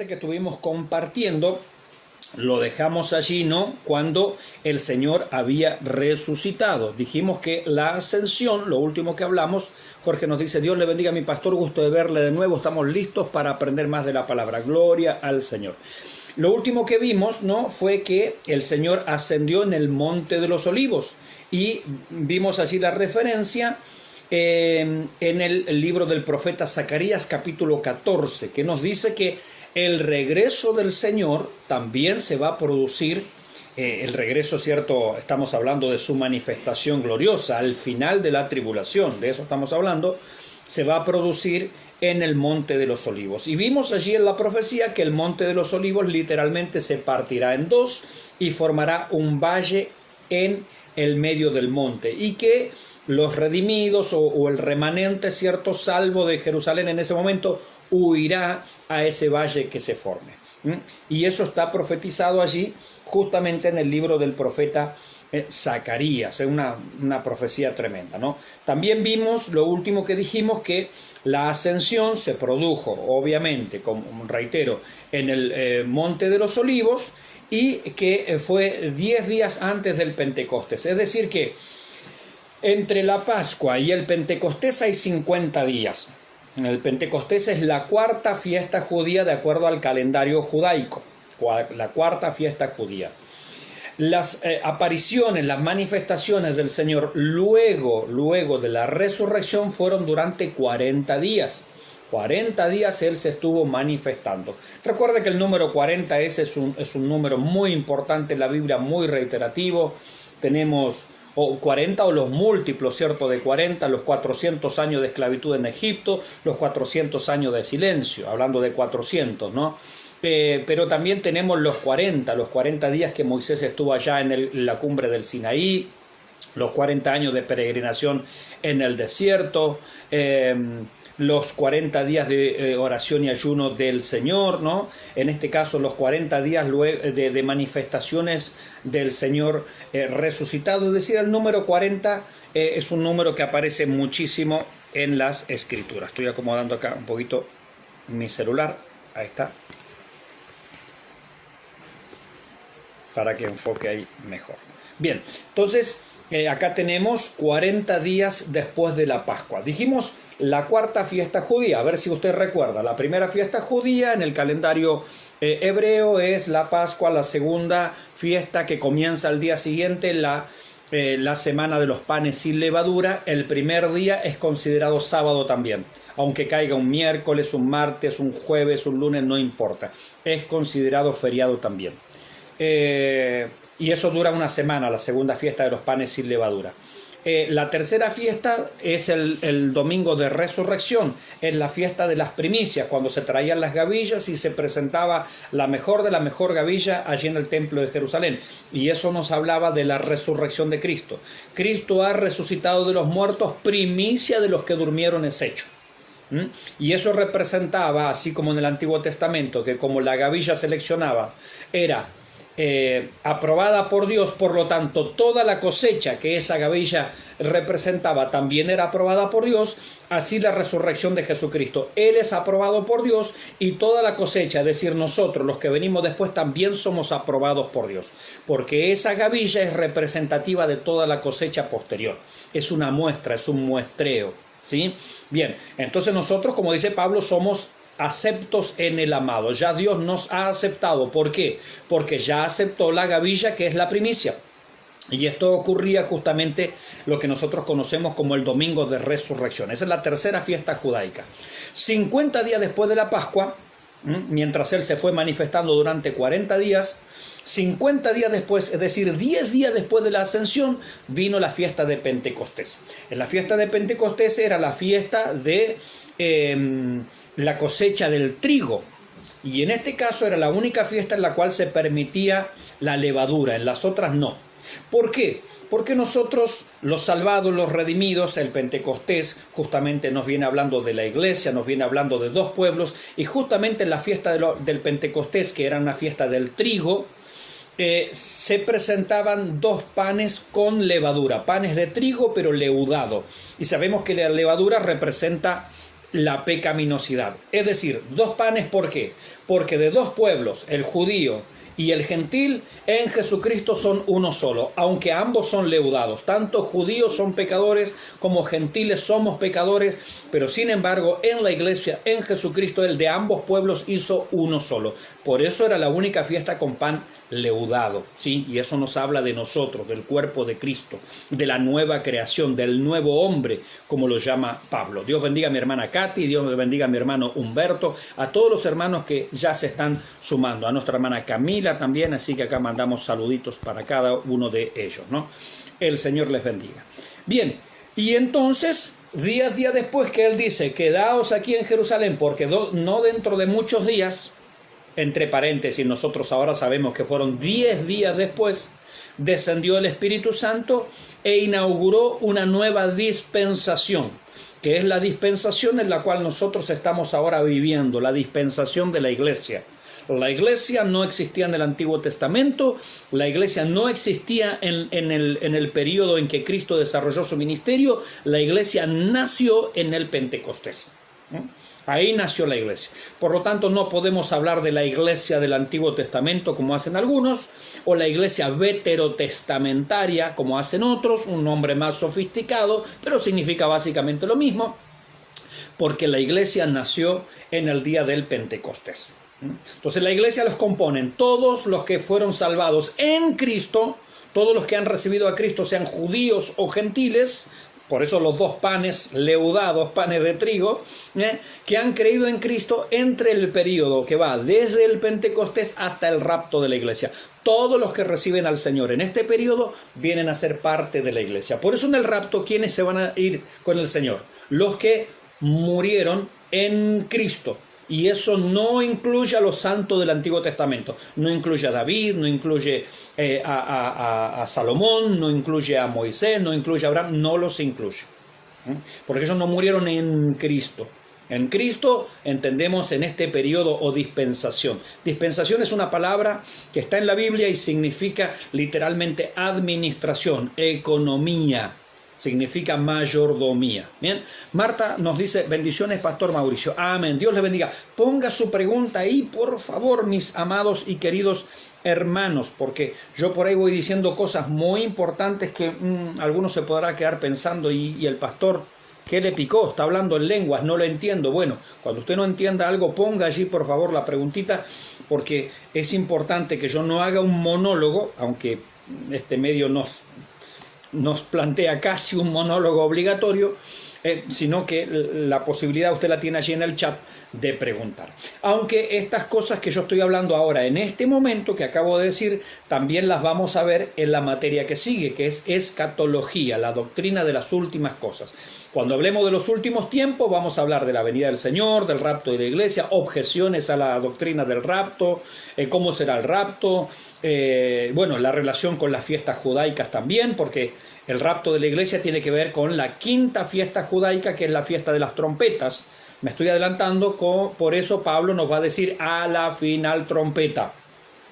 que estuvimos compartiendo, lo dejamos allí, ¿no? Cuando el Señor había resucitado. Dijimos que la ascensión, lo último que hablamos, Jorge nos dice: Dios le bendiga a mi pastor, gusto de verle de nuevo, estamos listos para aprender más de la palabra. Gloria al Señor. Lo último que vimos, ¿no?, fue que el Señor ascendió en el Monte de los Olivos, y vimos allí la referencia en el libro del profeta Zacarías, capítulo 14, que nos dice que el regreso del Señor también se va a producir, el regreso, cierto, estamos hablando de su manifestación gloriosa al final de la tribulación, de eso estamos hablando, se va a producir en el Monte de los Olivos. Y vimos allí en la profecía que el Monte de los Olivos literalmente se partirá en dos y formará un valle en el medio del monte, y que los redimidos o el remanente, cierto, salvo de Jerusalén en ese momento, huirá a ese valle que se forme. Y eso está profetizado allí justamente en el libro del profeta Zacarías. Es una profecía tremenda, ¿no? También vimos, lo último que dijimos, que la ascensión se produjo, obviamente, como reitero, en el Monte de los Olivos, y que fue 10 días antes del Pentecostés. Es decir que entre la Pascua y el Pentecostés hay 50 días. El Pentecostés es la cuarta fiesta judía de acuerdo al calendario judaico, la cuarta fiesta judía. Las apariciones, las manifestaciones del Señor luego de la resurrección fueron durante 40 días. 40 días Él se estuvo manifestando. Recuerde que el número 40 es un número muy importante en la Biblia, muy reiterativo. Tenemos 40 o los múltiplos, ¿cierto?, de 40, los 400 años de esclavitud en Egipto, los 400 años de silencio, hablando de 400, ¿no? Pero también tenemos los 40 días que Moisés estuvo allá en la cumbre del Sinaí, los 40 años de peregrinación en el desierto, los 40 días de oración y ayuno del Señor, ¿no? En este caso, los 40 días de manifestaciones del Señor resucitado. Es decir, el número 40 es un número que aparece muchísimo en las Escrituras. Estoy acomodando acá un poquito mi celular. Ahí está. Para que enfoque ahí mejor. Bien, entonces acá tenemos 40 días después de la Pascua. Dijimos la cuarta fiesta judía. A ver si usted recuerda. La primera fiesta judía en el calendario hebreo es la Pascua. La segunda fiesta, que comienza al día siguiente, la semana de los panes sin levadura. El primer día es considerado sábado también. Aunque caiga un miércoles, un martes, un jueves, un lunes, no importa. Es considerado feriado también. Y eso dura una semana, la segunda fiesta de los panes sin levadura. La tercera fiesta es el domingo de resurrección, es la fiesta de las primicias, cuando se traían las gavillas y se presentaba la mejor de la mejor gavilla allí en el templo de Jerusalén. Y eso nos hablaba de la resurrección de Cristo. Cristo ha resucitado de los muertos, primicia de los que durmieron es hecho. Y eso representaba, así como en el Antiguo Testamento, que como la gavilla seleccionaba era aprobada por Dios, por lo tanto toda la cosecha que esa gavilla representaba también era aprobada por Dios. Así la resurrección de Jesucristo, Él es aprobado por Dios, y toda la cosecha, es decir, nosotros los que venimos después, también somos aprobados por Dios, porque esa gavilla es representativa de toda la cosecha posterior. Es una muestra, es un muestreo, ¿sí? Bien, entonces nosotros, como dice Pablo, somos aceptos en el amado. Ya Dios nos ha aceptado. ¿Por qué? Porque ya aceptó la gavilla, que es la primicia. Y esto ocurría justamente lo que nosotros conocemos como el domingo de resurrección. Esa es la tercera fiesta judaica. 50 días después de la Pascua, mientras Él se fue manifestando durante 40 días, 50 días después, es decir, 10 días después de la ascensión, vino la fiesta de Pentecostés. En la fiesta de Pentecostés era la fiesta de la cosecha del trigo, y en este caso era la única fiesta en la cual se permitía la levadura, en las otras no. ¿Por qué? Porque nosotros, los salvados, los redimidos, el Pentecostés justamente nos viene hablando de la iglesia, nos viene hablando de dos pueblos, y justamente en la fiesta del Pentecostés, que era una fiesta del trigo, se presentaban dos panes con levadura, panes de trigo pero leudado, y sabemos que la levadura representa la pecaminosidad. Es decir, dos panes, ¿por qué? porque de dos pueblos, el judío y el gentil, en Jesucristo son uno solo, aunque ambos son leudados. Tanto judíos son pecadores como gentiles somos pecadores, pero sin embargo en la iglesia, en Jesucristo, el de ambos pueblos hizo uno solo. Por eso era la única fiesta con pan leudado, ¿sí? Y eso nos habla de nosotros, del cuerpo de Cristo, de la nueva creación, del nuevo hombre, como lo llama Pablo. Dios bendiga a mi hermana Katy, Dios bendiga a mi hermano Humberto, a todos los hermanos que ya se están sumando, a nuestra hermana Camila también, así que acá mandamos saluditos para cada uno de ellos, ¿no? El Señor les bendiga. Bien, y entonces, días después que Él dice, quedaos aquí en Jerusalén, porque no dentro de muchos días, entre paréntesis, nosotros ahora sabemos que fueron 10 días después, descendió el Espíritu Santo e inauguró una nueva dispensación, que es la dispensación en la cual nosotros estamos ahora viviendo, la dispensación de la iglesia. La iglesia no existía en el Antiguo Testamento, la iglesia no existía en el periodo en que Cristo desarrolló su ministerio, la iglesia nació en el Pentecostés. Ahí nació la iglesia. Por lo tanto, no podemos hablar de la iglesia del Antiguo Testamento como hacen algunos, o la iglesia veterotestamentaria como hacen otros, un nombre más sofisticado, pero significa básicamente lo mismo, porque la iglesia nació en el día del Pentecostés. Entonces la iglesia los componen todos los que fueron salvados en Cristo, todos los que han recibido a Cristo, sean judíos o gentiles. Por eso los dos panes leudados, panes de trigo, que han creído en Cristo entre el periodo que va desde el Pentecostés hasta el rapto de la iglesia. Todos los que reciben al Señor en este periodo vienen a ser parte de la iglesia. Por eso en el rapto, ¿quiénes se van a ir con el Señor? Los que murieron en Cristo. Y eso no incluye a los santos del Antiguo Testamento. No incluye a David, no incluye a Salomón, no incluye a Moisés, no incluye a Abraham, no los incluye. Porque ellos no murieron en Cristo. En Cristo entendemos en este periodo o dispensación. Dispensación es una palabra que está en la Biblia y significa literalmente administración, economía. Significa mayordomía. Bien, Marta nos dice, bendiciones, Pastor Mauricio. Amén. Dios le bendiga. Ponga su pregunta ahí, por favor, mis amados y queridos hermanos, porque yo por ahí voy diciendo cosas muy importantes que algunos se podrá quedar pensando, y el pastor, ¿qué le picó? Está hablando en lenguas, no lo entiendo. Bueno, cuando usted no entienda algo, ponga allí, por favor, la preguntita, porque es importante que yo no haga un monólogo, aunque este medio nos plantea casi un monólogo obligatorio, sino que la posibilidad usted la tiene allí en el chat de preguntar. Aunque estas cosas que yo estoy hablando ahora en este momento que acabo de decir, también las vamos a ver en la materia que sigue, que es escatología, la doctrina de las últimas cosas. Cuando hablemos de los últimos tiempos, vamos a hablar de la venida del Señor, del rapto de la iglesia, objeciones a la doctrina del rapto, cómo será el rapto, bueno, la relación con las fiestas judaicas también, porque el rapto de la iglesia tiene que ver con la quinta fiesta judaica, que es la fiesta de las trompetas. Me estoy adelantando, por eso Pablo nos va a decir a la final trompeta.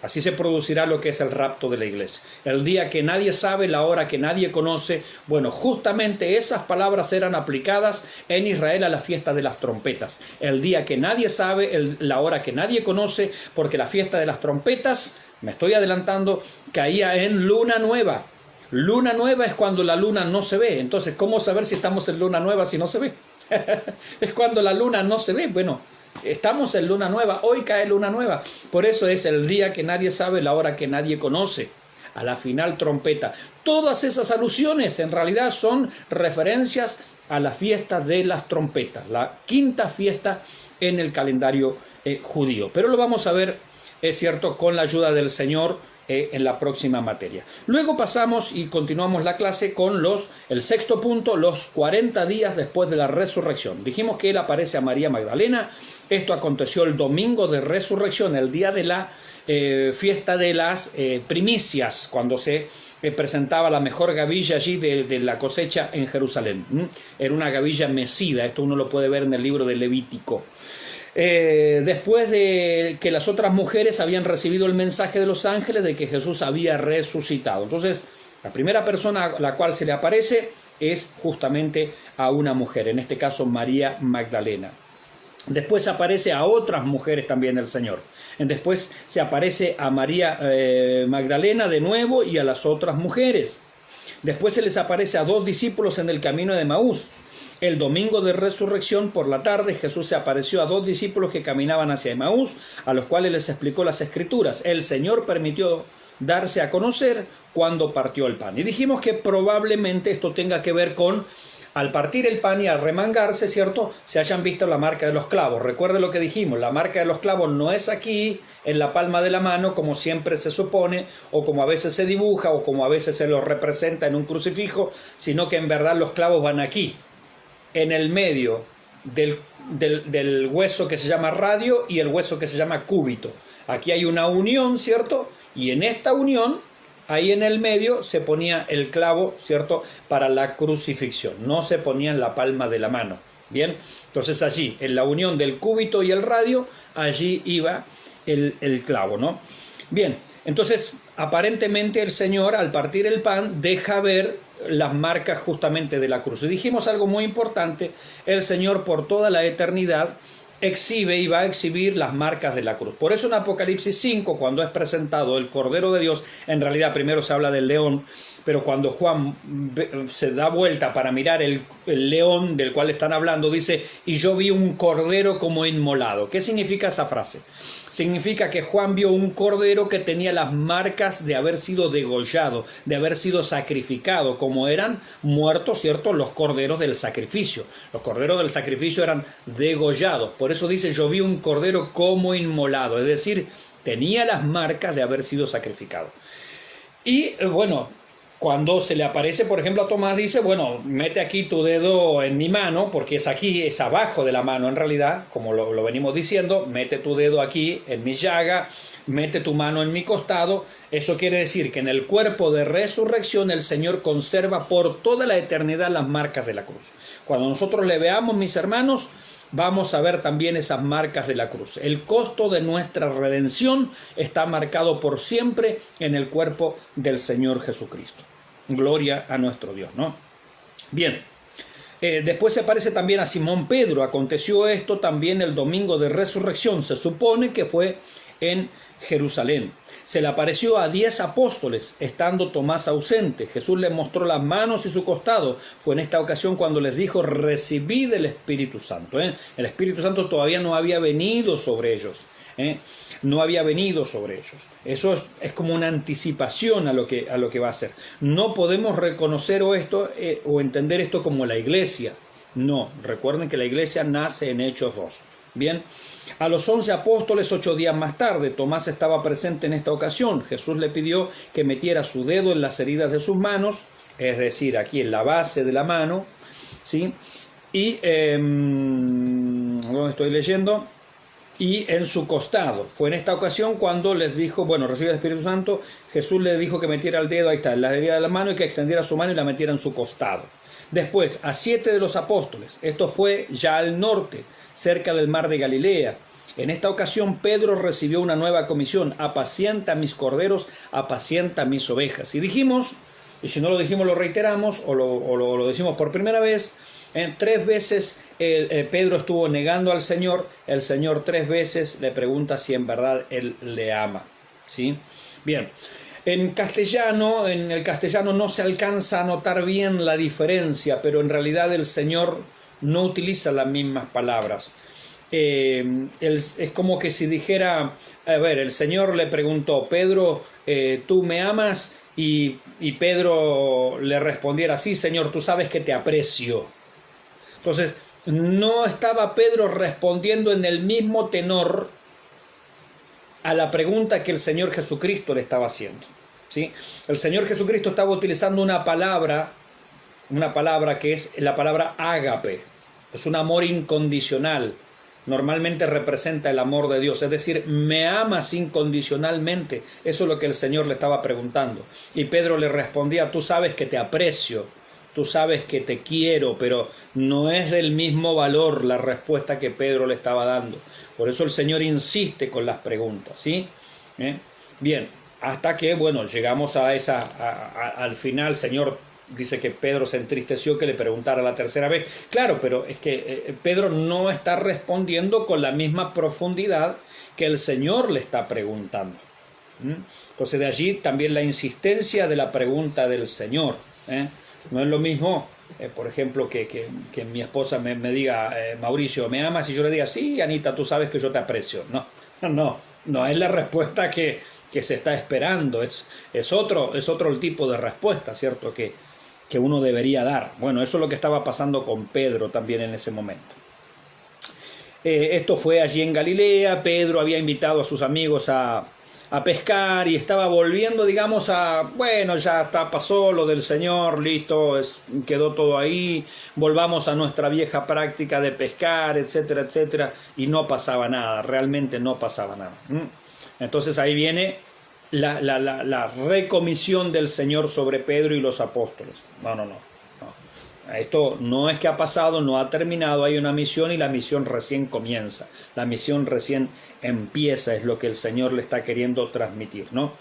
Así se producirá lo que es el rapto de la iglesia. El día que nadie sabe, la hora que nadie conoce. Bueno, justamente esas palabras eran aplicadas en Israel a la fiesta de las trompetas. El día que nadie sabe, la hora que nadie conoce, porque la fiesta de las trompetas, me estoy adelantando, caía en luna nueva. Luna nueva es cuando la luna no se ve. Entonces, ¿cómo saber si estamos en luna nueva si no se ve? Es cuando la luna no se ve. Bueno, estamos en luna nueva, hoy cae luna nueva. Por eso es el día que nadie sabe, la hora que nadie conoce, a la final trompeta. Todas esas alusiones en realidad son referencias a las fiestas de las trompetas, la quinta fiesta en el calendario judío. Pero lo vamos a ver, es cierto, con la ayuda del Señor en la próxima materia. Luego pasamos y continuamos la clase con el sexto punto, los 40 días después de la resurrección. Dijimos que él aparece a María Magdalena. Esto aconteció el domingo de resurrección, el día de la fiesta de las primicias, cuando se presentaba la mejor gavilla allí de la cosecha en Jerusalén. Era una gavilla mecida, esto uno lo puede ver en el libro de Levítico. Después de que las otras mujeres habían recibido el mensaje de los ángeles de que Jesús había resucitado. Entonces, la primera persona a la cual se le aparece es justamente a una mujer, en este caso María Magdalena. Después aparece a otras mujeres también el Señor. Después se aparece a María Magdalena de nuevo y a las otras mujeres. Después se les aparece a 2 discípulos en el camino de Emaús. El domingo de resurrección por la tarde Jesús se apareció a 2 discípulos que caminaban hacia Emaús, a los cuales les explicó las Escrituras. El Señor permitió darse a conocer cuando partió el pan. Y dijimos que probablemente esto tenga que ver con, al partir el pan y al remangarse, ¿cierto?, se hayan visto la marca de los clavos. Recuerde lo que dijimos, la marca de los clavos no es aquí, en la palma de la mano, como siempre se supone, o como a veces se dibuja, o como a veces se lo representa en un crucifijo, sino que en verdad los clavos van aquí, en el medio del hueso que se llama radio y el hueso que se llama cúbito. Aquí hay una unión, ¿cierto? Y en esta unión, ahí en el medio, se ponía el clavo, ¿cierto?, para la crucifixión. No se ponía en la palma de la mano. Bien, entonces allí, en la unión del cúbito y el radio, allí iba el clavo, ¿no? Bien, entonces aparentemente el Señor, al partir el pan, deja ver las marcas justamente de la cruz. Y dijimos algo muy importante: el Señor por toda la eternidad exhibe y va a exhibir las marcas de la cruz. Por eso en Apocalipsis 5, cuando es presentado el Cordero de Dios, en realidad primero se habla del león, pero cuando Juan se da vuelta para mirar el león del cual están hablando, dice: y yo vi un cordero como inmolado. ¿Qué significa esa frase? Significa que Juan vio un cordero que tenía las marcas de haber sido degollado, de haber sido sacrificado, como eran muertos, ¿cierto?, los corderos del sacrificio. Los corderos del sacrificio eran degollados. Por eso dice: yo vi un cordero como inmolado, es decir, tenía las marcas de haber sido sacrificado. Y bueno, cuando se le aparece, por ejemplo, a Tomás, dice: bueno, mete aquí tu dedo en mi mano, porque es aquí, es abajo de la mano en realidad, como lo venimos diciendo, mete tu dedo aquí en mi llaga, mete tu mano en mi costado. Eso quiere decir que en el cuerpo de resurrección el Señor conserva por toda la eternidad las marcas de la cruz. Cuando nosotros le veamos, mis hermanos, vamos a ver también esas marcas de la cruz. El costo de nuestra redención está marcado por siempre en el cuerpo del Señor Jesucristo. Gloria a nuestro Dios, ¿no? Bien, después se aparece también a Simón Pedro. Aconteció esto también el domingo de resurrección. Se supone que fue en Jerusalén. Se le apareció a 10 apóstoles, estando Tomás ausente. Jesús les mostró las manos y su costado. Fue en esta ocasión cuando les dijo: recibid el Espíritu Santo. El Espíritu Santo todavía no había venido sobre ellos. No había venido sobre ellos. Eso es como una anticipación a lo que va a ser. No podemos reconocer esto o entender esto como la iglesia. No, recuerden que la iglesia nace en Hechos 2. Bien, a los 11 apóstoles 8 días más tarde, Tomás estaba presente en esta ocasión. Jesús le pidió que metiera su dedo en las heridas de sus manos, es decir, aquí en la base de la mano, ¿sí? Y, ¿dónde estoy leyendo? Y en su costado. Fue en esta ocasión cuando les dijo: bueno, recibe el Espíritu Santo. Jesús le dijo que metiera el dedo, ahí está, en la herida de la mano, y que extendiera su mano y la metiera en su costado. Después, a 7 de los apóstoles. Esto fue ya al norte, cerca del mar de Galilea. En esta ocasión Pedro recibió una nueva comisión: apacienta mis corderos, apacienta mis ovejas. Y dijimos, y si no lo dijimos lo reiteramos, o lo decimos por primera vez, 3 veces Pedro estuvo negando al Señor. El Señor 3 veces le pregunta si en verdad Él le ama, ¿sí? Bien, en el castellano no se alcanza a notar bien la diferencia, pero en realidad el Señor no utiliza las mismas palabras. Es como que si dijera, a ver, el Señor le preguntó: Pedro, ¿tú me amas? Y Pedro le respondiera: sí, Señor, tú sabes que te aprecio. Entonces, no estaba Pedro respondiendo en el mismo tenor a la pregunta que el Señor Jesucristo le estaba haciendo, ¿sí? El Señor Jesucristo estaba utilizando una palabra que es la palabra ágape. Es un amor incondicional. Normalmente representa el amor de Dios, es decir, ¿me amas incondicionalmente? Eso es lo que el Señor le estaba preguntando. Y Pedro le respondía: tú sabes que te aprecio, tú sabes que te quiero, pero no es del mismo valor la respuesta que Pedro le estaba dando. Por eso el Señor insiste con las preguntas, ¿sí? Bien, hasta que, bueno, llegamos al final. Señor, dice que Pedro se entristeció que le preguntara la tercera vez. Claro, pero es que Pedro no está respondiendo con la misma profundidad que el Señor le está preguntando. Entonces de allí también la insistencia de la pregunta del Señor. No es lo mismo, por ejemplo, que mi esposa me diga, Mauricio, ¿me amas? Y yo le diga, sí, Anita, tú sabes que yo te aprecio. No es la respuesta que se está esperando, es otro el tipo de respuesta, ¿cierto? Que uno debería dar. Bueno, eso es lo que estaba pasando con Pedro también en ese momento. Esto fue allí en Galilea. Pedro había invitado a sus amigos a pescar y estaba volviendo, digamos, bueno, ya está, pasó lo del Señor, listo, quedó todo ahí, volvamos a nuestra vieja práctica de pescar, etcétera, etcétera, y no pasaba nada, realmente no pasaba nada. Entonces ahí viene la recomisión del Señor sobre Pedro y los apóstoles. No. Esto no es que ha pasado, no ha terminado, hay una misión y la misión recién comienza, la misión recién empieza, es lo que el Señor le está queriendo transmitir, ¿no?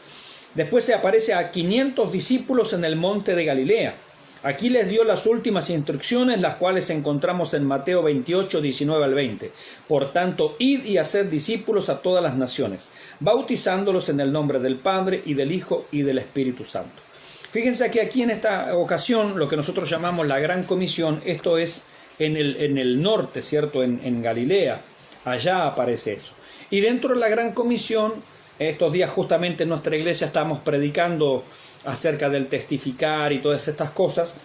Después se aparece a 500 discípulos en el monte de Galilea. Aquí les dio las últimas instrucciones, las cuales encontramos en Mateo 28, 19 al 20. Por tanto, id y haced discípulos a todas las naciones, bautizándolos en el nombre del Padre y del Hijo y del Espíritu Santo. Fíjense que aquí en esta ocasión, lo que nosotros llamamos la Gran Comisión, esto es en el norte, ¿cierto? En Galilea, allá aparece eso. Y dentro de la Gran Comisión, estos días justamente en nuestra iglesia estamos predicando acerca del testificar y todas estas cosas.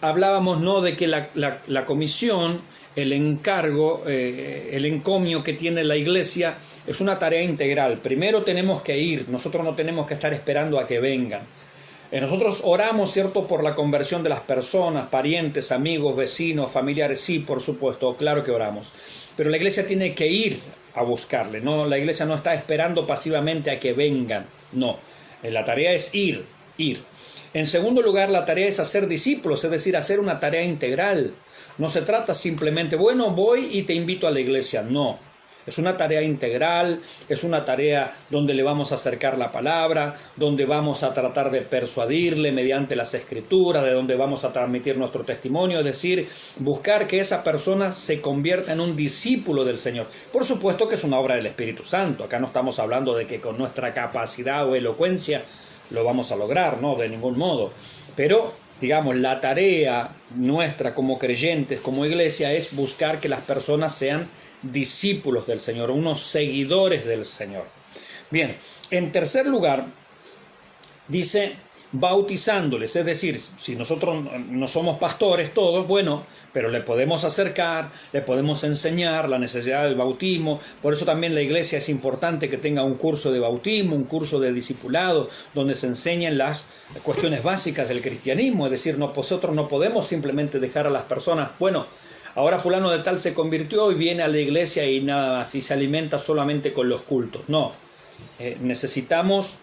Hablábamos, ¿no?, de que la comisión, el encargo, el encomio que tiene la iglesia es una tarea integral. Primero tenemos que ir, nosotros no tenemos que estar esperando a que vengan. Nosotros oramos, ¿cierto?, por la conversión de las personas, parientes, amigos, vecinos, familiares, sí, por supuesto, claro que oramos. Pero la iglesia tiene que ir a buscarle, ¿no? La iglesia no está esperando pasivamente a que vengan, no. La tarea es ir. En segundo lugar, la tarea es hacer discípulos, es decir, hacer una tarea integral. No se trata simplemente, bueno, voy y te invito a la iglesia, no. Es una tarea integral, es una tarea donde le vamos a acercar la palabra, donde vamos a tratar de persuadirle mediante las escrituras, de donde vamos a transmitir nuestro testimonio, es decir, buscar que esa persona se convierta en un discípulo del Señor. Por supuesto que es una obra del Espíritu Santo, acá no estamos hablando de que con nuestra capacidad o elocuencia lo vamos a lograr, no, de ningún modo, pero digamos, la tarea nuestra como creyentes, como iglesia, es buscar que las personas sean discípulos del Señor, unos seguidores del Señor. Bien, en tercer lugar, dice bautizándoles, es decir, si nosotros no somos pastores todos, bueno, pero le podemos acercar, le podemos enseñar la necesidad del bautismo. Por eso también la iglesia es importante que tenga un curso de bautismo, un curso de discipulado, donde se enseñen las cuestiones básicas del cristianismo. Es decir, nosotros no podemos simplemente dejar a las personas, bueno, ahora fulano de tal se convirtió y viene a la iglesia y nada más, y se alimenta solamente con los cultos. No, necesitamos,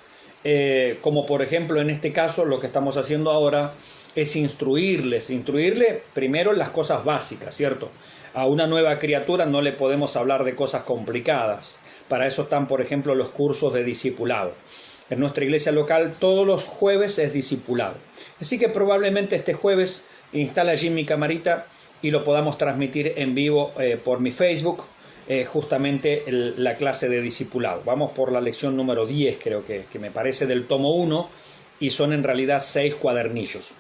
como por ejemplo en este caso lo que estamos haciendo ahora, es instruirle primero las cosas básicas, ¿cierto? A una nueva criatura no le podemos hablar de cosas complicadas. Para eso están, por ejemplo, los cursos de discipulado. En nuestra iglesia local todos los jueves es discipulado. Así que probablemente este jueves instale allí mi camarita y lo podamos transmitir en vivo por mi Facebook, justamente la clase de discipulado. Vamos por la lección número 10, creo que me parece, del tomo 1, y son en realidad 6 cuadernillos.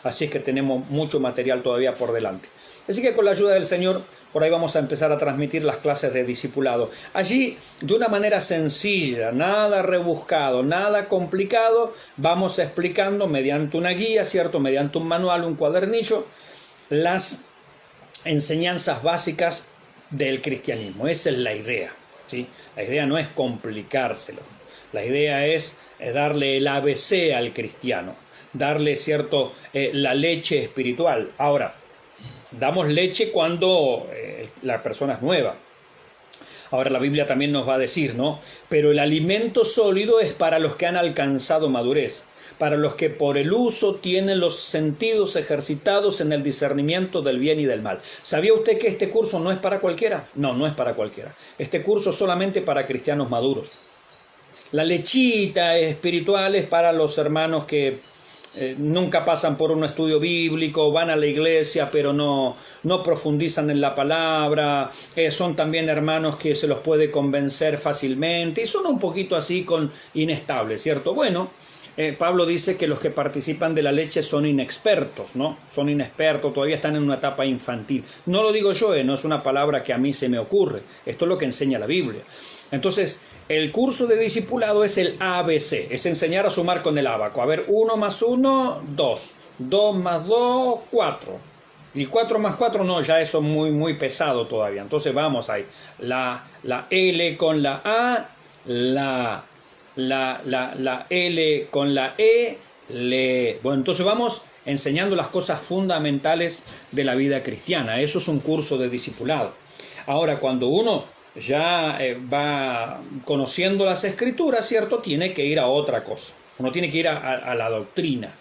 Así es que tenemos mucho material todavía por delante. Así que con la ayuda del Señor, por ahí vamos a empezar a transmitir las clases de discipulado. Allí, de una manera sencilla, nada rebuscado, nada complicado, vamos explicando mediante una guía, ¿cierto? Mediante un manual, un cuadernillo, las enseñanzas básicas del cristianismo. Esa es la idea, ¿sí? La idea no es complicárselo. La idea es darle el ABC al cristiano, darle, ¿cierto?, la leche espiritual. Ahora, damos leche cuando la persona es nueva. Ahora la Biblia también nos va a decir, ¿no? Pero el alimento sólido es para los que han alcanzado madurez, para los que por el uso tienen los sentidos ejercitados en el discernimiento del bien y del mal. ¿Sabía usted que este curso no es para cualquiera? No, no es para cualquiera. Este curso es solamente para cristianos maduros. La lechita espiritual es para los hermanos que nunca pasan por un estudio bíblico, van a la iglesia pero no profundizan en la palabra, son también hermanos que se los puede convencer fácilmente y son un poquito así inestables, ¿cierto? Bueno, Pablo dice que los que participan de la leche son inexpertos, ¿no? Son inexpertos, todavía están en una etapa infantil. No lo digo yo, no es una palabra que a mí se me ocurre, esto es lo que enseña la Biblia. Entonces, el curso de discipulado es el ABC, es enseñar a sumar con el ábaco. A ver, 1 más 1, 2. 2 más 2, 4. Y 4 más 4, no, ya eso es muy pesado todavía. Entonces vamos ahí. La L con la A, la L con la E, le. Bueno, entonces vamos enseñando las cosas fundamentales de la vida cristiana. Eso es un curso de discipulado. Ahora, cuando uno ya va conociendo las escrituras, ¿cierto? Tiene que ir a otra cosa. Uno tiene que ir a la doctrina.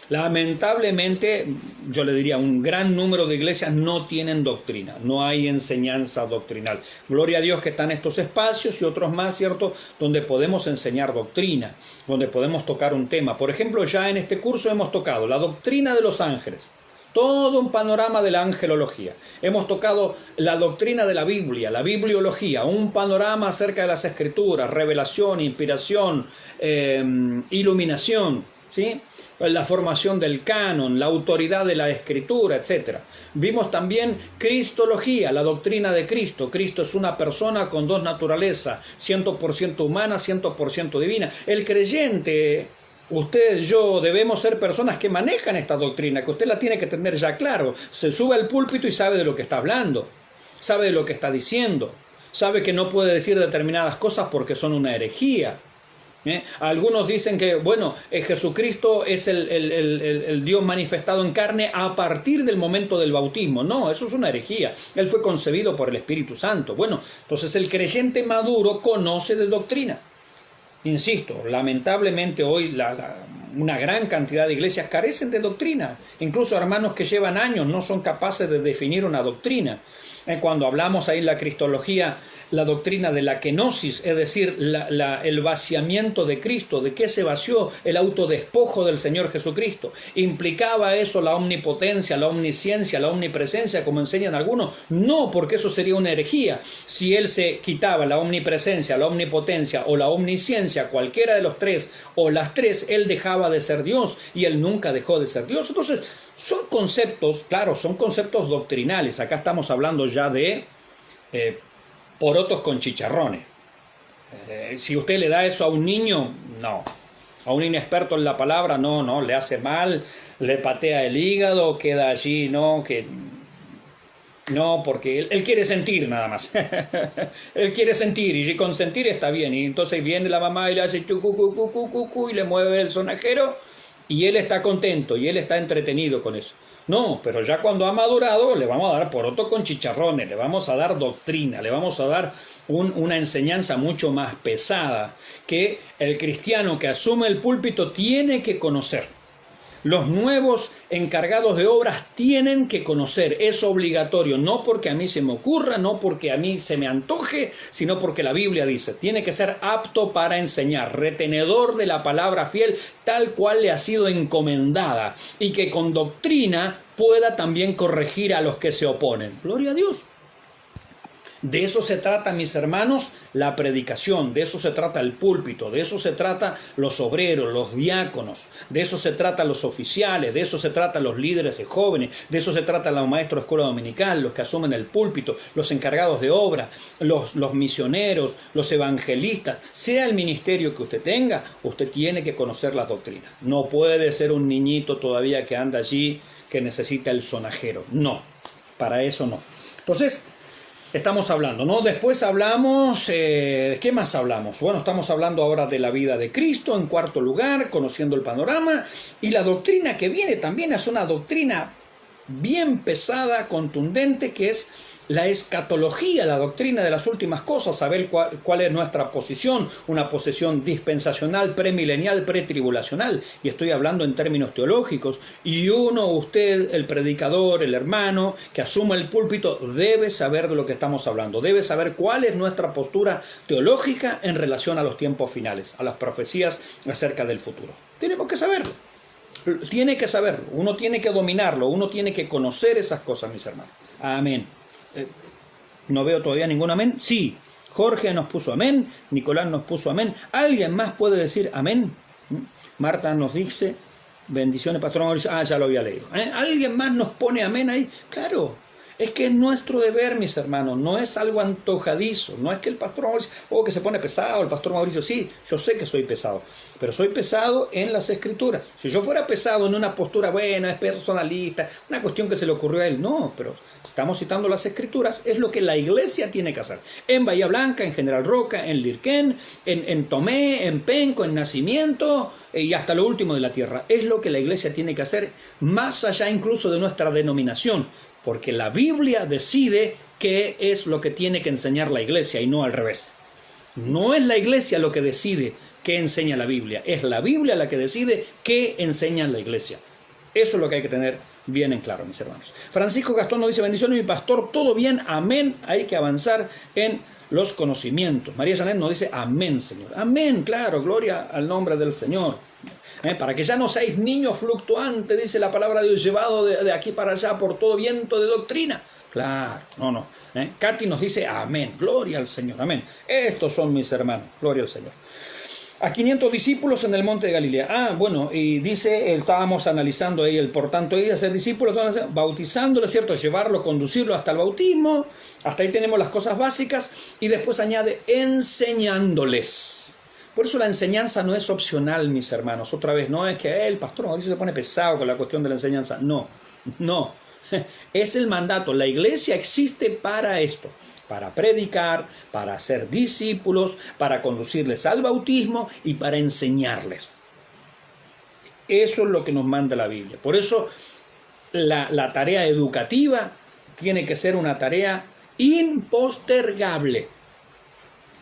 Lamentablemente, yo le diría, un gran número de iglesias no tienen doctrina, no hay enseñanza doctrinal. Gloria a Dios que están estos espacios y otros más, ¿cierto?, donde podemos enseñar doctrina, donde podemos tocar un tema. Por ejemplo, ya en este curso hemos tocado la doctrina de los ángeles, todo un panorama de la angelología. Hemos tocado la doctrina de la Biblia, la bibliología, un panorama acerca de las escrituras, revelación, inspiración, iluminación, ¿sí?, la formación del canon, la autoridad de la escritura, etc. Vimos también cristología, la doctrina de Cristo. Cristo es una persona con dos naturalezas, 100% humana, 100% divina. El creyente, usted, yo, debemos ser personas que manejan esta doctrina, que usted la tiene que tener ya claro. Se sube al púlpito y sabe de lo que está hablando, sabe de lo que está diciendo, sabe que no puede decir determinadas cosas porque son una herejía. Algunos dicen que, bueno, Jesucristo es el Dios manifestado en carne a partir del momento del bautismo. No, eso es una herejía. Él fue concebido por el Espíritu Santo. Bueno, entonces el creyente maduro conoce de doctrina. Insisto, lamentablemente hoy una gran cantidad de iglesias carecen de doctrina. Incluso hermanos que llevan años no son capaces de definir una doctrina. Cuando hablamos ahí en la cristología, la doctrina de la kenosis, es decir, el vaciamiento de Cristo, de qué se vació el autodespojo del Señor Jesucristo. ¿Implicaba eso la omnipotencia, la omnisciencia, la omnipresencia, como enseñan algunos? No, porque eso sería una herejía. Si Él se quitaba la omnipresencia, la omnipotencia o la omnisciencia, cualquiera de los tres o las tres, Él dejaba de ser Dios y Él nunca dejó de ser Dios. Entonces, son conceptos, claro, son conceptos doctrinales. Acá estamos hablando ya de porotos con chicharrones. Si usted le da eso a un niño, no. A un inexperto en la palabra, no, le hace mal, le patea el hígado, queda allí, no, porque él quiere sentir nada más. Él quiere sentir, y con sentir está bien. Y entonces viene la mamá y le hace chucu, y le mueve el sonajero, y él está contento, y él está entretenido con eso. No, pero ya cuando ha madurado le vamos a dar poroto con chicharrones, le vamos a dar doctrina, le vamos a dar una enseñanza mucho más pesada que el cristiano que asume el púlpito tiene que conocer. Los nuevos encargados de obras tienen que conocer, es obligatorio, no porque a mí se me ocurra, no porque a mí se me antoje, sino porque la Biblia dice, tiene que ser apto para enseñar, retenedor de la palabra fiel, tal cual le ha sido encomendada, y que con doctrina pueda también corregir a los que se oponen. Gloria a Dios. De eso se trata, mis hermanos, la predicación, de eso se trata el púlpito, de eso se trata los obreros, los diáconos, de eso se trata los oficiales, de eso se trata los líderes de jóvenes, de eso se trata los maestros de escuela dominical, los que asumen el púlpito, los encargados de obra, los misioneros, los evangelistas. Sea el ministerio que usted tenga, usted tiene que conocer las doctrinas. No puede ser un niñito todavía que anda allí, que necesita el sonajero. No, para eso no. Entonces, estamos hablando, ¿no? Después hablamos, ¿qué más hablamos? Bueno, estamos hablando ahora de la vida de Cristo, en cuarto lugar, conociendo el panorama, y la doctrina que viene también es una doctrina bien pesada, contundente, que es la escatología, la doctrina de las últimas cosas, saber cuál es nuestra posición, una posición dispensacional, premilenial, pretribulacional, y estoy hablando en términos teológicos, y usted, el predicador, el hermano, que asuma el púlpito, debe saber de lo que estamos hablando, debe saber cuál es nuestra postura teológica en relación a los tiempos finales, a las profecías acerca del futuro. Tenemos que saberlo. Tiene que saberlo, uno tiene que dominarlo, uno tiene que conocer esas cosas, mis hermanos. Amén. No veo todavía ningún amén. Sí, Jorge nos puso amén, Nicolás nos puso amén. ¿Alguien más puede decir amén? Marta nos dice, bendiciones, pastor Mauricio. Ah, ya lo había leído. ¿Alguien más nos pone amén ahí? Claro, es que es nuestro deber, mis hermanos, no es algo antojadizo, no es que el pastor Mauricio, que se pone pesado, el pastor Mauricio, sí, yo sé que soy pesado, pero soy pesado en las Escrituras. Si yo fuera pesado en una postura buena, es personalista, una cuestión que se le ocurrió a él, no, pero estamos citando las Escrituras, es lo que la iglesia tiene que hacer. En Bahía Blanca, en General Roca, en Lirquén, en Tomé, en Penco, en Nacimiento y hasta lo último de la tierra. Es lo que la iglesia tiene que hacer, más allá incluso de nuestra denominación, porque la Biblia decide qué es lo que tiene que enseñar la iglesia y no al revés. No es la iglesia lo que decide qué enseña la Biblia, es la Biblia la que decide qué enseña la iglesia. Eso es lo que hay que tener bien en claro, mis hermanos. Francisco Gastón nos dice, bendiciones mi pastor, todo bien, amén, hay que avanzar en los conocimientos. María Janet nos dice, amén, Señor. Amén, claro, gloria al nombre del Señor. Para que ya no seáis niños fluctuantes, dice la palabra de Dios, llevado de aquí para allá por todo viento de doctrina. Claro, no. Katy nos dice, amén, gloria al Señor, amén. Estos son mis hermanos, gloria al Señor. A 500 discípulos en el monte de Galilea. Bueno, y dice, estábamos analizando ahí el por tanto de ser discípulos, bautizándolo, ¿cierto? Llevarlo, conducirlo hasta el bautismo. Hasta ahí tenemos las cosas básicas. Y después añade, enseñándoles. Por eso la enseñanza no es opcional, mis hermanos. Otra vez, no es que el pastor Mauricio se pone pesado con la cuestión de la enseñanza. No. Es el mandato. La iglesia existe para esto. Para predicar, para hacer discípulos, para conducirles al bautismo y para enseñarles. Eso es lo que nos manda la Biblia. Por eso la tarea educativa tiene que ser una tarea impostergable,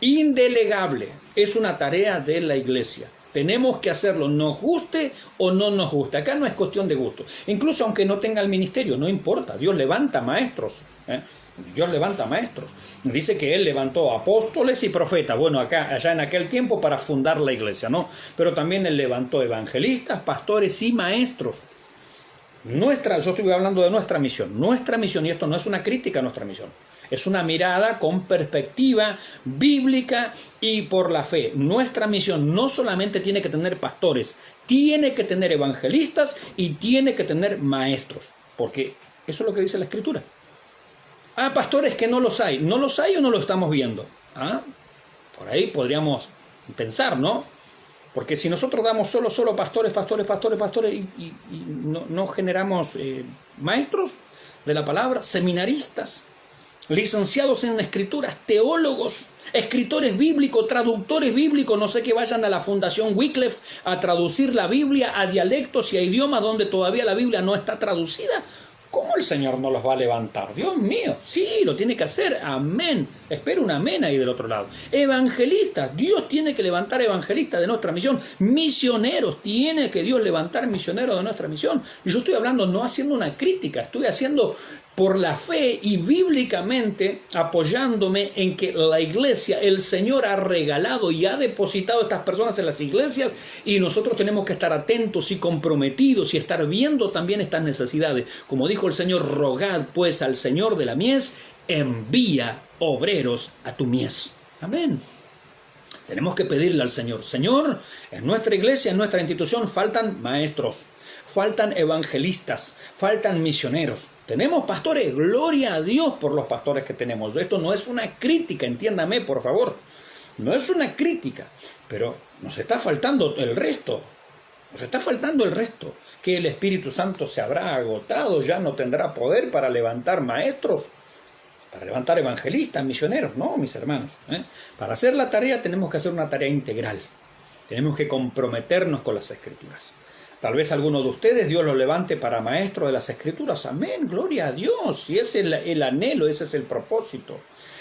indelegable. Es una tarea de la iglesia. Tenemos que hacerlo, nos guste o no nos guste. Acá no es cuestión de gusto. Incluso aunque no tenga el ministerio, no importa. Dios levanta maestros. Dios levanta maestros. Dice que Él levantó apóstoles y profetas. Bueno, allá en aquel tiempo para fundar la iglesia, ¿no? Pero también Él levantó evangelistas, pastores y maestros. Yo estoy hablando de nuestra misión, y esto no es una crítica a nuestra misión. Es una mirada con perspectiva bíblica y por la fe. Nuestra misión no solamente tiene que tener pastores, tiene que tener evangelistas y tiene que tener maestros. Porque eso es lo que dice la Escritura. Pastores que no los hay. ¿No los hay o no lo estamos viendo? Por ahí podríamos pensar, ¿no? Porque si nosotros damos solo pastores y no generamos maestros de la palabra, seminaristas, licenciados en escrituras, teólogos, escritores bíblicos, traductores bíblicos, no sé, que vayan a la Fundación Wycliffe a traducir la Biblia a dialectos y a idiomas donde todavía la Biblia no está traducida. ¿Cómo el Señor no los va a levantar? Dios mío, sí, lo tiene que hacer, amén. Espero un amén ahí del otro lado. Evangelistas, Dios tiene que levantar evangelistas de nuestra misión. Misioneros, tiene que Dios levantar misioneros de nuestra misión. Y yo estoy hablando no haciendo una crítica, estoy haciendo por la fe y bíblicamente apoyándome en que la iglesia, el Señor ha regalado y ha depositado a estas personas en las iglesias y nosotros tenemos que estar atentos y comprometidos y estar viendo también estas necesidades. Como dijo el Señor, rogad pues al Señor de la mies, envía obreros a tu mies. Amén. Tenemos que pedirle al Señor, Señor, en nuestra iglesia, en nuestra institución faltan maestros, faltan evangelistas, faltan misioneros. Tenemos pastores, gloria a Dios por los pastores que tenemos. Esto no es una crítica, entiéndame por favor. No es una crítica, pero nos está faltando el resto. Nos está faltando el resto. Que el Espíritu Santo se habrá agotado, ya no tendrá poder para levantar maestros, para levantar evangelistas, misioneros. No, mis hermanos. Para hacer la tarea tenemos que hacer una tarea integral. Tenemos que comprometernos con las Escrituras. Tal vez alguno de ustedes Dios lo levante para maestro de las Escrituras. Amén, gloria a Dios. Si ese es el anhelo, ese es el propósito.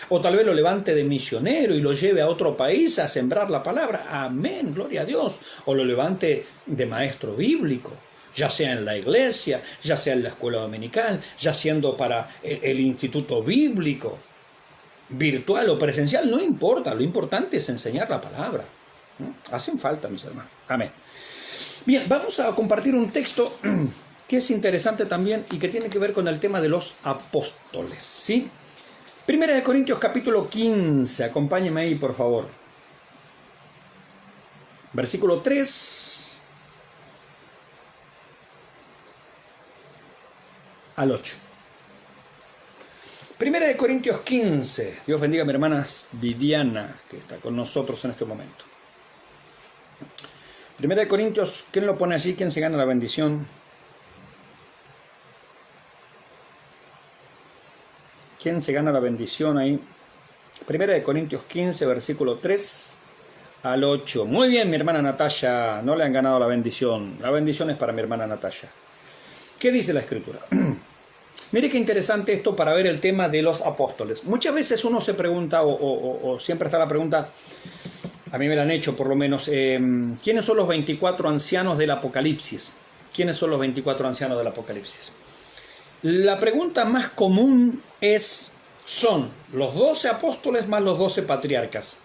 O tal vez lo levante de misionero y lo lleve a otro país a sembrar la palabra. Amén, gloria a Dios. O lo levante de maestro bíblico, ya sea en la iglesia, ya sea en la escuela dominical, ya siendo para el instituto bíblico, virtual o presencial, no importa. Lo importante es enseñar la palabra. Hacen falta, mis hermanos. Amén. Bien, vamos a compartir un texto que es interesante también y que tiene que ver con el tema de los apóstoles, ¿sí? Primera de Corintios capítulo 15, acompáñenme ahí por favor. Versículo 3 al 8. Primera de Corintios 15. Dios bendiga a mi hermana Viviana, que está con nosotros en este momento. Primera de Corintios, ¿quién lo pone allí? ¿Quién se gana la bendición? ¿Quién se gana la bendición ahí? Primera de Corintios 15, versículo 3 al 8. Muy bien, mi hermana Natalia, no le han ganado la bendición. La bendición es para mi hermana Natalia. ¿Qué dice la Escritura? Mire qué interesante esto para ver el tema de los apóstoles. Muchas veces uno se pregunta, o siempre está la pregunta, a mí me la han hecho por lo menos, ¿quiénes son los 24 ancianos del Apocalipsis? ¿Quiénes son los 24 ancianos del Apocalipsis? La pregunta más común son los 12 apóstoles más los 12 patriarcas.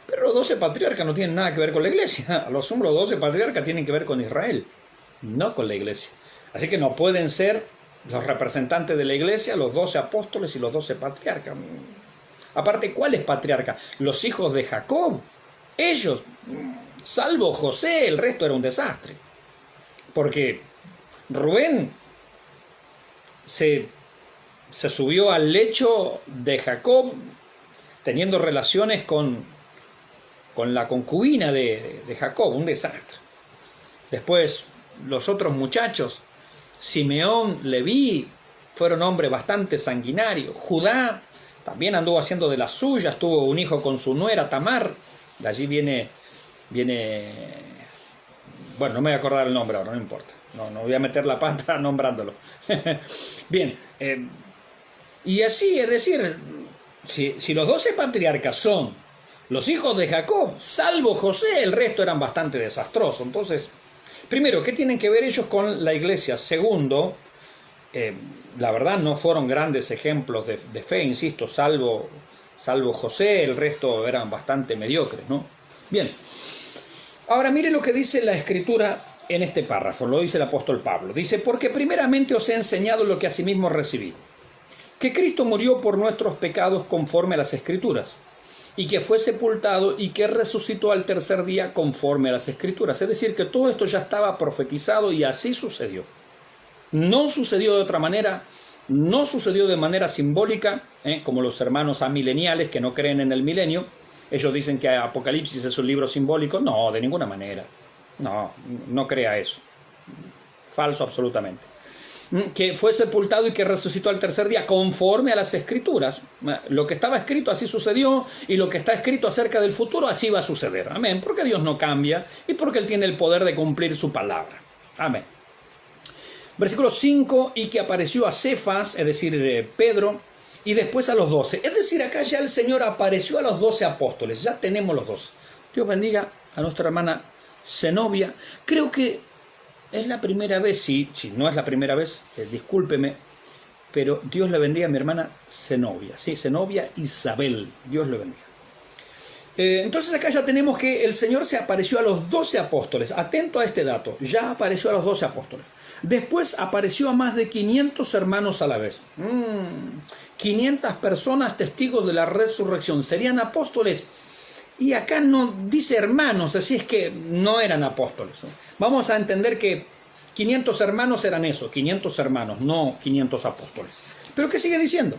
Pero los 12 patriarcas no tienen nada que ver con la iglesia. A lo sumo los 12 patriarcas tienen que ver con Israel, no con la iglesia. Así que no pueden ser los representantes de la iglesia, los 12 apóstoles y los 12 patriarcas. Aparte, ¿cuáles patriarcas? Los hijos de Jacob. Ellos, salvo José, el resto era un desastre. Porque Rubén se subió al lecho de Jacob teniendo relaciones con la concubina de Jacob, un desastre. Después, los otros muchachos, Simeón, Leví, fueron hombres bastante sanguinarios. Judá también anduvo haciendo de las suyas, tuvo un hijo con su nuera Tamar. De allí viene, bueno, no me voy a acordar el nombre ahora, no importa. No voy a meter la pata nombrándolo. Bien, y así, es decir, si los 12 patriarcas son los hijos de Jacob, salvo José, el resto eran bastante desastrosos. Entonces, primero, ¿qué tienen que ver ellos con la iglesia? Segundo, la verdad no fueron grandes ejemplos de fe, insisto, salvo José, el resto eran bastante mediocres, ¿no? Bien, ahora mire lo que dice la Escritura en este párrafo, lo dice el apóstol Pablo. Dice, porque primeramente os he enseñado lo que asimismo recibí, que Cristo murió por nuestros pecados conforme a las Escrituras, y que fue sepultado y que resucitó al tercer día conforme a las Escrituras. Es decir, que todo esto ya estaba profetizado y así sucedió. No sucedió de otra manera, no sucedió de manera simbólica, como los hermanos amileniales que no creen en el milenio. Ellos dicen que Apocalipsis es un libro simbólico. No, de ninguna manera. No crea eso. Falso absolutamente. Que fue sepultado y que resucitó al tercer día conforme a las Escrituras. Lo que estaba escrito así sucedió, y lo que está escrito acerca del futuro así va a suceder. Amén. Porque Dios no cambia y porque Él tiene el poder de cumplir su palabra. Amén. Versículo 5, y que apareció a Cefas, es decir, Pedro, y después a los 12. Es decir, acá ya el Señor apareció a los 12 apóstoles. Ya tenemos los 12. Dios bendiga a nuestra hermana Zenobia. Creo que es la primera vez, si no es la primera vez, discúlpeme, pero Dios le bendiga a mi hermana Zenobia. Sí, Zenobia Isabel. Dios le bendiga. Entonces acá ya tenemos que el Señor se apareció a los 12 apóstoles. Atento a este dato. Ya apareció a los 12 apóstoles. Después apareció a más de 500 hermanos a la vez. 500 personas testigos de la resurrección. ¿Serían apóstoles? Y acá no dice hermanos, así es que no eran apóstoles. Vamos a entender que 500 hermanos eran eso, 500 hermanos, no 500 apóstoles. Pero ¿qué sigue diciendo?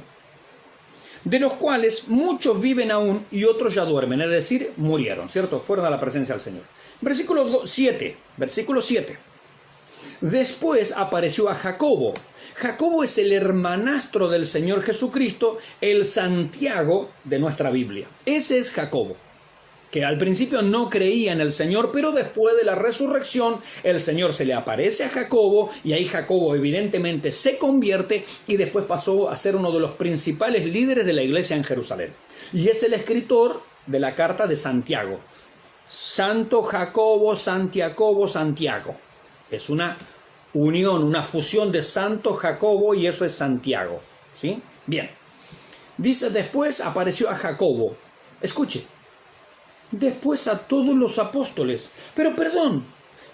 De los cuales muchos viven aún y otros ya duermen, es decir, murieron, ¿cierto? Fueron a la presencia del Señor. Versículo 7. Después apareció a Jacobo. Jacobo es el hermanastro del Señor Jesucristo, el Santiago de nuestra Biblia. Ese es Jacobo, que al principio no creía en el Señor, pero después de la resurrección el Señor se le aparece a Jacobo, y ahí Jacobo evidentemente se convierte y después pasó a ser uno de los principales líderes de la iglesia en Jerusalén. Y es el escritor de la carta de Santiago. Santo Jacobo, Santiago. Es una unión, una fusión de Santo Jacobo y eso es Santiago. ¿Sí? Bien. Dice, después apareció a Jacobo. Escuche. Después a todos los apóstoles. Pero perdón,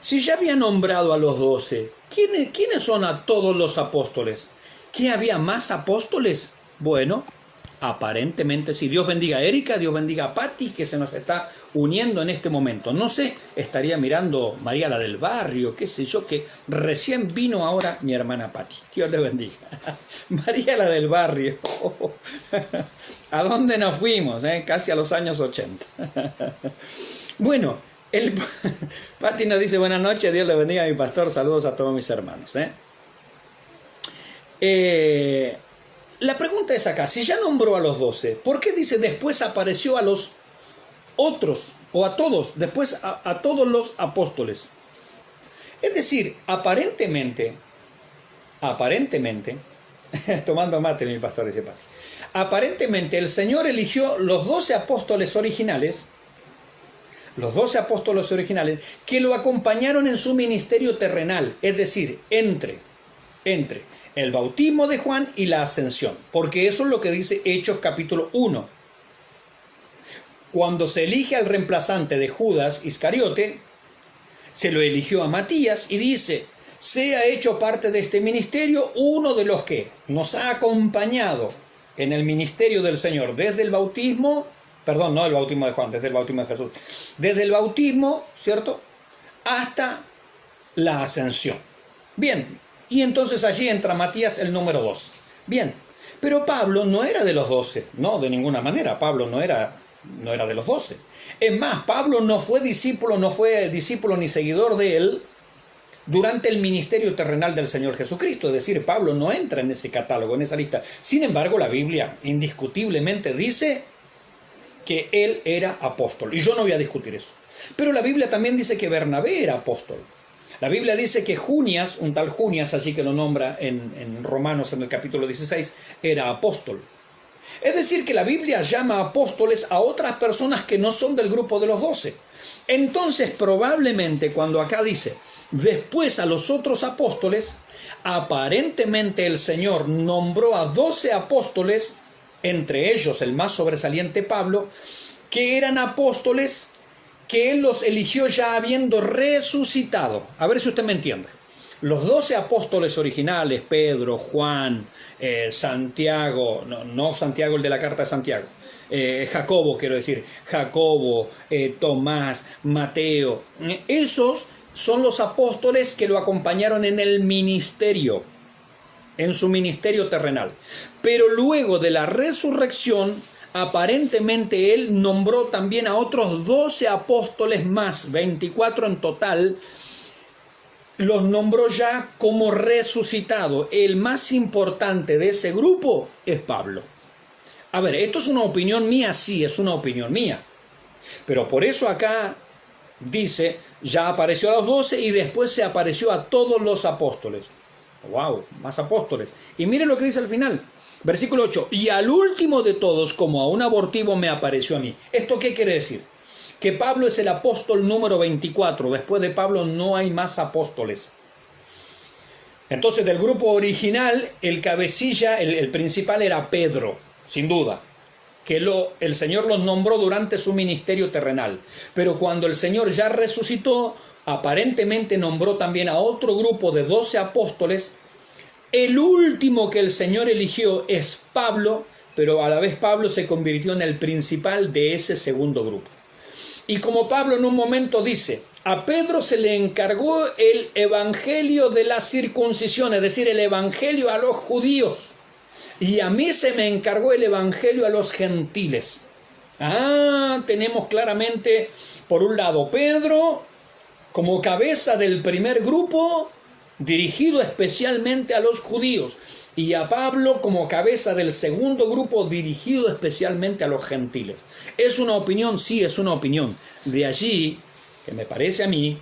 Si ya había nombrado a los 12, ¿quiénes son a todos los apóstoles? ¿Qué había más apóstoles? Bueno, aparentemente sí. Dios bendiga a Erika, Dios bendiga a Patti, que se nos está uniendo en este momento. No sé, estaría mirando María la del barrio, qué sé yo, que recién vino ahora mi hermana Patti. Dios le bendiga. María la del barrio. ¿A dónde nos fuimos? Casi a los años 80. Bueno, Patti nos dice buenas noches, Dios le bendiga a mi pastor, saludos a todos mis hermanos. La pregunta es acá, si ya nombró a los 12, ¿por qué dice después apareció a los otros o a todos, después a todos los apóstoles? Es decir, aparentemente, tomando mate mi pastor dice Patti, aparentemente el Señor eligió los 12 apóstoles originales, que lo acompañaron en su ministerio terrenal, es decir, entre el bautismo de Juan y la ascensión, porque eso es lo que dice Hechos capítulo 1. Cuando se elige al reemplazante de Judas Iscariote, se lo eligió a Matías y dice, sea hecho parte de este ministerio uno de los que nos ha acompañado en el ministerio del Señor desde el bautismo, perdón, no el bautismo de Juan, desde el bautismo de Jesús, desde el bautismo, ¿cierto?, hasta la ascensión. Bien, y entonces allí entra Matías, el número 2. Bien, pero Pablo no era de los 12, no, de ninguna manera, Pablo no era de los 12. Es más, Pablo no fue discípulo ni seguidor de él durante el ministerio terrenal del Señor Jesucristo. Es decir, Pablo no entra en ese catálogo, en esa lista. Sin embargo, la Biblia indiscutiblemente dice que él era apóstol. Y yo no voy a discutir eso. Pero la Biblia también dice que Bernabé era apóstol. La Biblia dice que Junias, un tal Junias, allí que lo nombra en Romanos en el capítulo 16, era apóstol. Es decir, que la Biblia llama apóstoles a otras personas que no son del grupo de los 12. Entonces, probablemente cuando acá dice, después a los otros apóstoles, aparentemente el Señor nombró a 12 apóstoles, entre ellos el más sobresaliente Pablo, que eran apóstoles que Él los eligió ya habiendo resucitado. A ver si usted me entiende. Los 12 apóstoles originales, Pedro, Juan, Santiago, no Santiago el de la carta de Santiago, Jacobo, quiero decir, Jacobo, Tomás, Mateo, esos son los apóstoles que lo acompañaron en el ministerio, en su ministerio terrenal. Pero luego de la resurrección, aparentemente él nombró también a otros 12 apóstoles más, 24 en total, los nombró ya como resucitado. El más importante de ese grupo es Pablo. A ver, esto es una opinión mía, sí, es una opinión mía. Pero por eso acá dice, ya apareció a los 12 y después se apareció a todos los apóstoles. ¡Wow! Más apóstoles. Y mire lo que dice al final. Versículo 8. Y al último de todos, como a un abortivo, me apareció a mí. ¿Esto qué quiere decir? Que Pablo es el apóstol número 24. Después de Pablo no hay más apóstoles. Entonces, del grupo original, el cabecilla, el principal era Pedro, sin duda. Que el Señor los nombró durante su ministerio terrenal. Pero cuando el Señor ya resucitó, aparentemente nombró también a otro grupo de 12 apóstoles. El último que el Señor eligió es Pablo, pero a la vez Pablo se convirtió en el principal de ese segundo grupo. Y como Pablo en un momento dice, a Pedro se le encargó el evangelio de la circuncisión, es decir, el evangelio a los judíos, y a mí se me encargó el evangelio a los gentiles. Tenemos claramente, por un lado, Pedro como cabeza del primer grupo, dirigido especialmente a los judíos, y a Pablo como cabeza del segundo grupo, dirigido especialmente a los gentiles. ¿Es una opinión? Sí, es una opinión. De allí, que me parece a mí,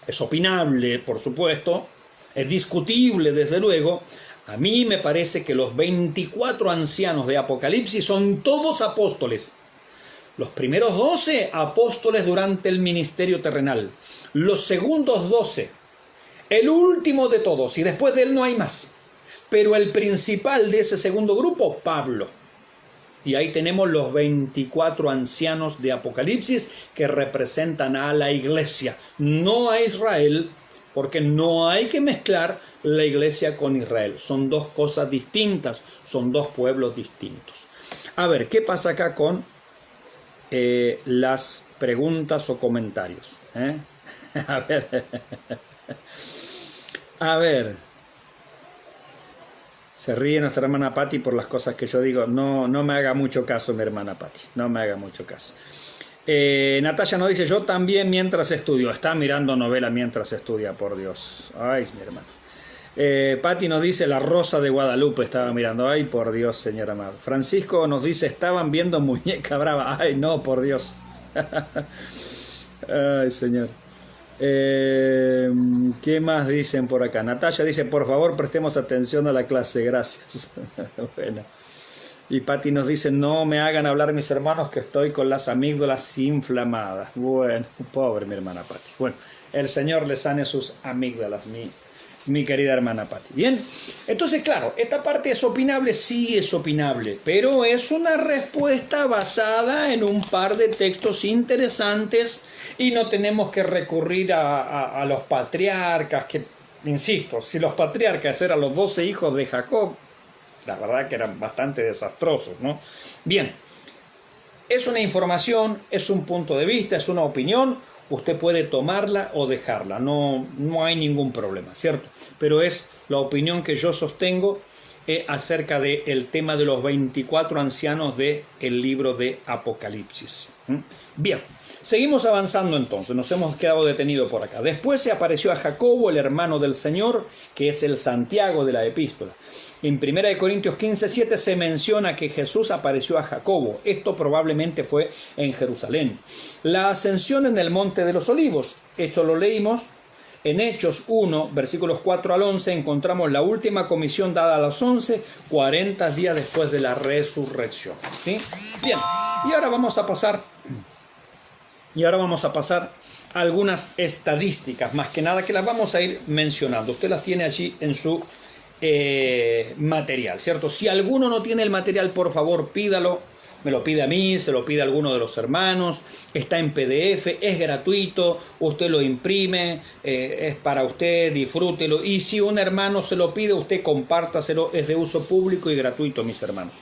es opinable, por supuesto, es discutible, desde luego, a mí me parece que los 24 ancianos de Apocalipsis son todos apóstoles. Los primeros 12 apóstoles durante el ministerio terrenal. Los segundos 12. El último de todos, y después de él no hay más. Pero el principal de ese segundo grupo, Pablo. Y ahí tenemos los 24 ancianos de Apocalipsis que representan a la iglesia, no a Israel, porque no hay que mezclar la iglesia con Israel. Son dos cosas distintas, son dos pueblos distintos. A ver, ¿qué pasa acá con las preguntas o comentarios? A ver. Se ríe nuestra hermana Patti por las cosas que yo digo. No me haga mucho caso, mi hermana Patti. No me haga mucho caso. Natalia nos dice, yo también mientras estudio. Está mirando novela mientras estudia, por Dios. Ay, mi hermana. Patti nos dice, La Rosa de Guadalupe estaba mirando. Ay, por Dios, señora amada. Francisco nos dice, estaban viendo Muñeca Brava. Ay, no, por Dios. Ay, señor. ¿Qué más dicen por acá? Natalia dice, por favor, prestemos atención a la clase. Gracias. Bueno. Y Patti nos dice, no me hagan hablar mis hermanos que estoy con las amígdalas inflamadas. Bueno, pobre mi hermana Patti. Bueno, el Señor le sane sus amígdalas, mi querida hermana Patti. Bien, entonces claro, esta parte es opinable, sí es opinable, pero es una respuesta basada en un par de textos interesantes y no tenemos que recurrir a los patriarcas, que, insisto, si los patriarcas eran los 12 hijos de Jacob, la verdad que eran bastante desastrosos, ¿no? Bien, es una información, es un punto de vista, es una opinión. Usted puede tomarla o dejarla, no hay ningún problema, ¿cierto? Pero es la opinión que yo sostengo acerca del tema de los 24 ancianos del libro de Apocalipsis. Bien, seguimos avanzando entonces, nos hemos quedado detenidos por acá. Después se apareció a Jacobo, el hermano del Señor, que es el Santiago de la epístola. En 1 Corintios 15:7 se menciona que Jesús apareció a Jacobo. Esto probablemente fue en Jerusalén. La ascensión en el Monte de los Olivos. Esto lo leímos en Hechos 1, versículos 4 al 11. Encontramos la última comisión dada a los 11, 40 días después de la resurrección. ¿Sí? Bien, y ahora vamos a pasar a algunas estadísticas, más que nada que las vamos a ir mencionando. Usted las tiene allí en su material, ¿cierto? Si alguno no tiene el material, por favor pídalo, me lo pide a mí, se lo pide a alguno de los hermanos, está en PDF, es gratuito, usted lo imprime, es para usted, disfrútelo, y si un hermano se lo pide, usted compártaselo, es de uso público y gratuito, mis hermanos.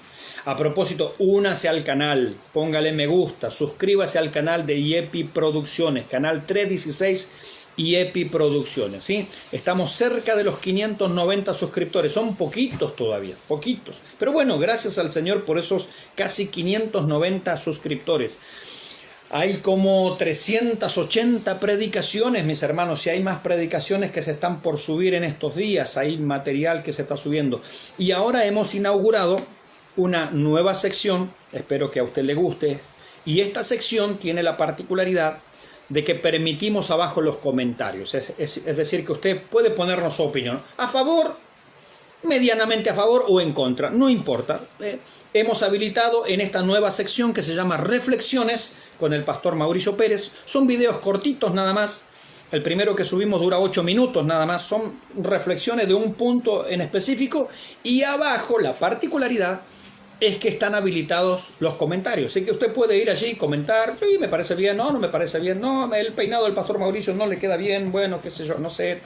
A propósito, únase al canal, póngale me gusta, suscríbase al canal de IEPI Producciones, canal 316 IEPI Producciones, ¿sí? Estamos cerca de los 590 suscriptores, son poquitos todavía, poquitos. Pero bueno, gracias al Señor por esos casi 590 suscriptores. Hay como 380 predicaciones, mis hermanos, y hay más predicaciones que se están por subir en estos días, hay material que se está subiendo. Y ahora hemos inaugurado una nueva sección, espero que a usted le guste, y esta sección tiene la particularidad de que permitimos abajo los comentarios, es decir, que usted puede ponernos su opinión, a favor, medianamente a favor o en contra, no importa. Hemos habilitado en esta nueva sección que se llama Reflexiones con el pastor Mauricio Pérez, son videos cortitos nada más, el primero que subimos dura 8 minutos nada más, son reflexiones de un punto en específico y abajo la particularidad es que están habilitados los comentarios. Así que usted puede ir allí y comentar, sí, me parece bien, no me parece bien, no, el peinado del pastor Mauricio no le queda bien, bueno, qué sé yo, no sé.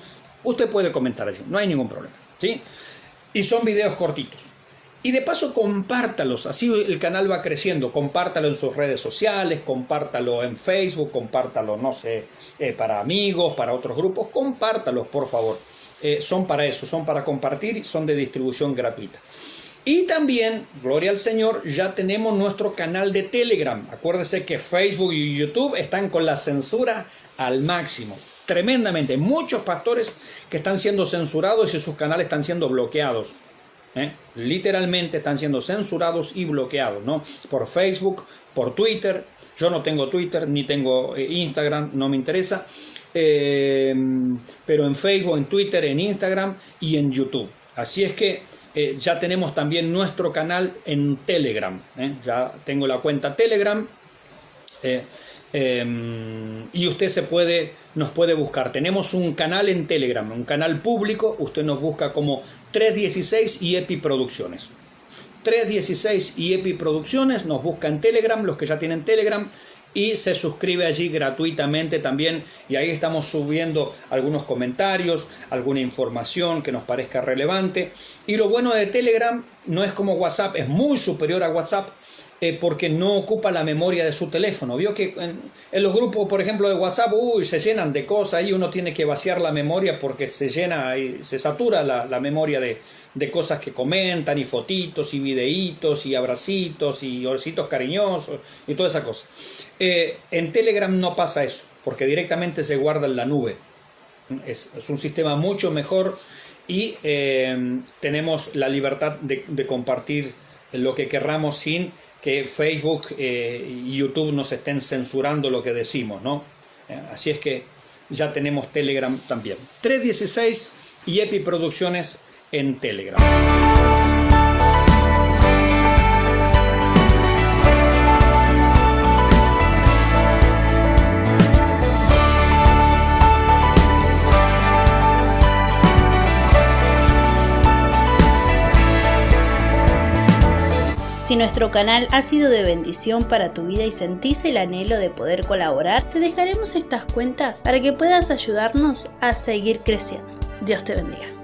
Usted puede comentar allí, no hay ningún problema, ¿sí? Y son videos cortitos. Y de paso compártalos, así el canal va creciendo, compártalo en sus redes sociales, compártalo en Facebook, compártalo, no sé, para amigos, para otros grupos, compártalos, por favor. Son para eso, son para compartir y son de distribución gratuita. Y también, gloria al Señor, ya tenemos nuestro canal de Telegram. Acuérdese que Facebook y YouTube están con la censura al máximo. Tremendamente. Muchos pastores que están siendo censurados y sus canales están siendo bloqueados. Literalmente están siendo censurados y bloqueados, ¿no? Por Facebook, por Twitter. Yo no tengo Twitter ni tengo Instagram, no me interesa. Pero en Facebook, en Twitter, en Instagram y en YouTube. Así es que ya tenemos también nuestro canal en Telegram. Ya tengo la cuenta Telegram. Y usted nos puede buscar. Tenemos un canal en Telegram, un canal público. Usted nos busca como 316 IEPI Producciones. 316 IEPI Producciones, nos busca en Telegram, los que ya tienen Telegram, y se suscribe allí gratuitamente también, y ahí estamos subiendo algunos comentarios, alguna información que nos parezca relevante. Y lo bueno de Telegram no es como WhatsApp, es muy superior a WhatsApp, porque no ocupa la memoria de su teléfono. Vio que en los grupos, por ejemplo, de WhatsApp, se llenan de cosas y uno tiene que vaciar la memoria porque se llena y se satura la memoria de cosas que comentan, y fotitos, y videitos, y abracitos, y ositos cariñosos, y toda esa cosa. En Telegram no pasa eso, porque directamente se guarda en la nube. Es un sistema mucho mejor, y tenemos la libertad de compartir lo que querramos sin que Facebook y YouTube nos estén censurando lo que decimos, ¿no? Así es que ya tenemos Telegram también. 316 IEPI Producciones en Telegram. Si nuestro canal ha sido de bendición para tu vida y sentís el anhelo de poder colaborar, te dejaremos estas cuentas para que puedas ayudarnos a seguir creciendo. Dios te bendiga.